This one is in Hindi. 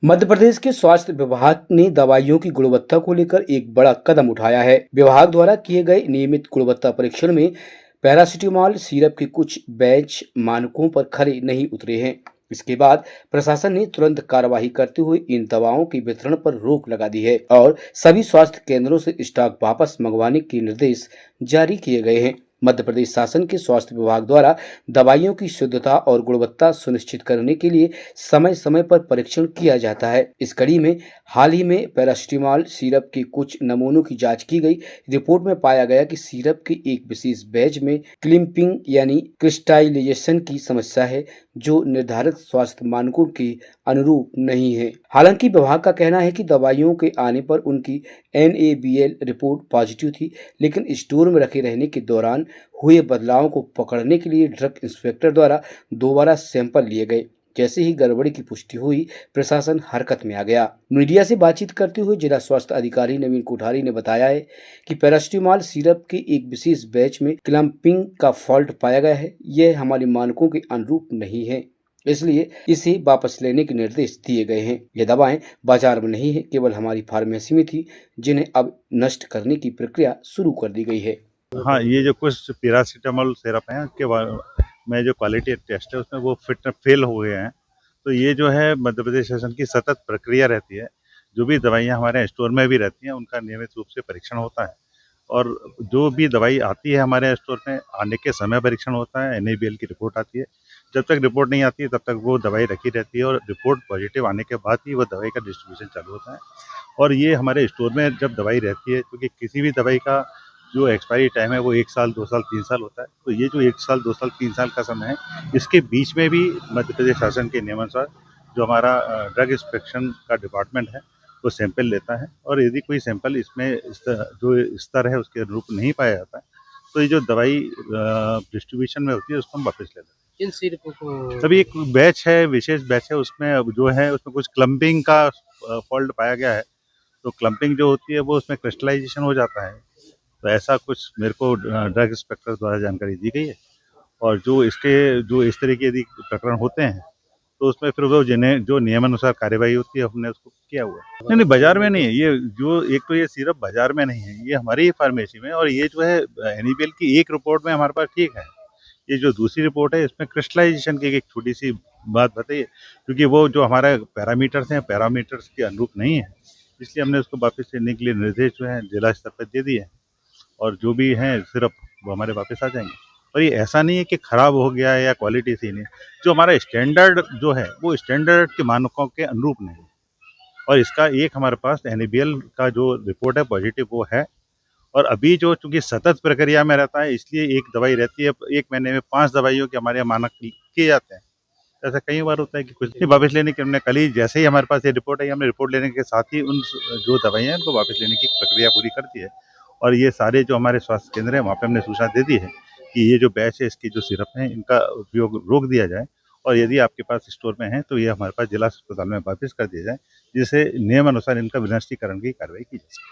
मध्य प्रदेश के स्वास्थ्य विभाग ने दवाइयों की गुणवत्ता को लेकर एक बड़ा कदम उठाया है। विभाग द्वारा किए गए नियमित गुणवत्ता परीक्षण में पैरासिटामोल सिरप के कुछ बैच मानकों पर खरे नहीं उतरे हैं। इसके बाद प्रशासन ने तुरंत कार्रवाई करते हुए इन दवाओं के वितरण पर रोक लगा दी है और सभी स्वास्थ्य केंद्रों से स्टॉक वापस मंगवाने के निर्देश जारी किए गए हैं। मध्य प्रदेश शासन के स्वास्थ्य विभाग द्वारा दवाइयों की शुद्धता और गुणवत्ता सुनिश्चित करने के लिए समय समय पर परीक्षण किया जाता है। इस कड़ी में हाल ही में पैरासिटामोल सिरप के कुछ नमूनों की जांच की गई। रिपोर्ट में पाया गया कि सिरप के एक विशेष बैच में क्लिपिंग यानी क्रिस्टलाइजेशन की समस्या है, जो निर्धारित स्वास्थ्य मानकों के अनुरूप नहीं है। हालांकि विभाग का कहना है कि दवाइयों के आने पर उनकी NABL रिपोर्ट पॉजिटिव थी, लेकिन स्टोर में रखे रहने के दौरान हुए बदलावों को पकड़ने के लिए ड्रग इंस्पेक्टर द्वारा दोबारा सैंपल लिए गए। जैसे ही गड़बड़ी की पुष्टि हुई, प्रशासन हरकत में आ गया। मीडिया से बातचीत करते हुए जिला स्वास्थ्य अधिकारी नवीन कोठारी ने बताया है कि पैरासिटामोल सिरप के एक विशेष बैच में क्लम्पिंग का फॉल्ट पाया गया है। यह हमारे मानकों के अनुरूप नहीं है, इसलिए इसे वापस लेने के निर्देश दिए गए हैं। ये दवाएं बाजार में नहीं है, केवल हमारी फार्मेसी में थी, जिन्हें अब नष्ट करने की प्रक्रिया शुरू कर दी गई है। हाँ, ये जो कुछ पैरासिटामोल सिरप हैं के में जो क्वालिटी टेस्ट है उसमें वो फेल हो गए हैं। तो ये जो है मध्य प्रदेश शासन की सतत प्रक्रिया रहती है। जो भी दवाइयाँ हमारे स्टोर में भी रहती हैं उनका नियमित रूप से परीक्षण होता है और जो भी दवाई आती है हमारे स्टोर में आने के समय परीक्षण होता है। NABL की रिपोर्ट आती है। जब तक रिपोर्ट नहीं आती है तब तक वो दवाई रखी रहती है और रिपोर्ट पॉजिटिव आने के बाद ही वो दवाई का डिस्ट्रीब्यूशन चालू होता है। और ये हमारे स्टोर में जब दवाई रहती है, क्योंकि किसी भी दवाई का जो एक्सपायरी टाइम है वो 1 साल, 2 साल, 3 साल होता है। तो ये जो 1 साल, 2 साल, 3 साल का समय है, इसके बीच में भी मध्य प्रदेश शासन के नियमानुसार जो हमारा ड्रग इंस्पेक्शन का डिपार्टमेंट है, वो सैंपल लेता है और यदि कोई सैंपल इसमें जो स्तर है उसके अनुरूप नहीं पाया जाता है, तो ये जो दवाई डिस्ट्रीब्यूशन में होती है उसको हम वापस ले लेते हैं। किन सिरपों को? अभी एक बैच है, विशेष बैच है, उसमें अब जो है उसमें कुछ क्लम्पिंग का फॉल्ट पाया गया है। तो क्लम्पिंग जो होती है वो उसमें क्रिस्टलाइजेशन हो जाता है। तो ऐसा कुछ मेरे को ड्रग इंस्पेक्टर द्वारा जानकारी दी गई है और जो इस तरह के यदि प्रकरण होते हैं तो उसमें फिर वो जिन्हें जो नियमानुसार कार्यवाही होती है हमने उसको किया हुआ है। नहीं, बाजार में नहीं है ये। जो एक तो ये सिरप बाजार में नहीं है, ये हमारी ही फार्मेसी में। और ये जो है NABL की एक रिपोर्ट में हमारे पास ठीक है। ये जो दूसरी रिपोर्ट है इसमें क्रिस्टलाइजेशन की एक छोटी सी बात बताइए, क्योंकि वो जो हमारा पैरामीटर्स हैं पैरामीटर्स के अनुरूप नहीं है, इसलिए हमने उसको वापस लेने के लिए निर्देश जो है जिला स्तर पर दे दिए हैं और जो भी हैं सिर्फ वो हमारे वापस आ जाएंगे। और ये ऐसा नहीं है कि ख़राब हो गया है या क्वालिटी सही नहीं है। जो हमारा स्टैंडर्ड जो है वो स्टैंडर्ड के मानकों के अनुरूप नहीं है। और इसका एक हमारे पास NABL का जो रिपोर्ट है पॉजिटिव वो है। और अभी जो चूँकि सतत प्रक्रिया में रहता है इसलिए एक दवाई रहती है, 1 महीने में 5 दवाइयों के हमारे यहाँ मानक किए जाते हैं। ऐसा कई बार होता है कि कुछ नहीं वापस लेने की, हमने कल ही जैसे ही हमारे पास ये रिपोर्ट आई हमने रिपोर्ट लेने के साथ ही उन जो दवाइयाँ हैं उनको वापस लेने की प्रक्रिया पूरी कर दी है। और ये सारे जो हमारे स्वास्थ्य केंद्र हैं वहाँ पे हमने सूचना दे दी है कि ये जो बैच है इसकी जो सिरप है इनका उपयोग रोक दिया जाए और यदि आपके पास स्टोर में है तो ये हमारे पास जिला अस्पताल में वापस कर दिया जाए, जिससे नियमानुसार इनका विनिष्टीकरण की कार्रवाई की जा सके।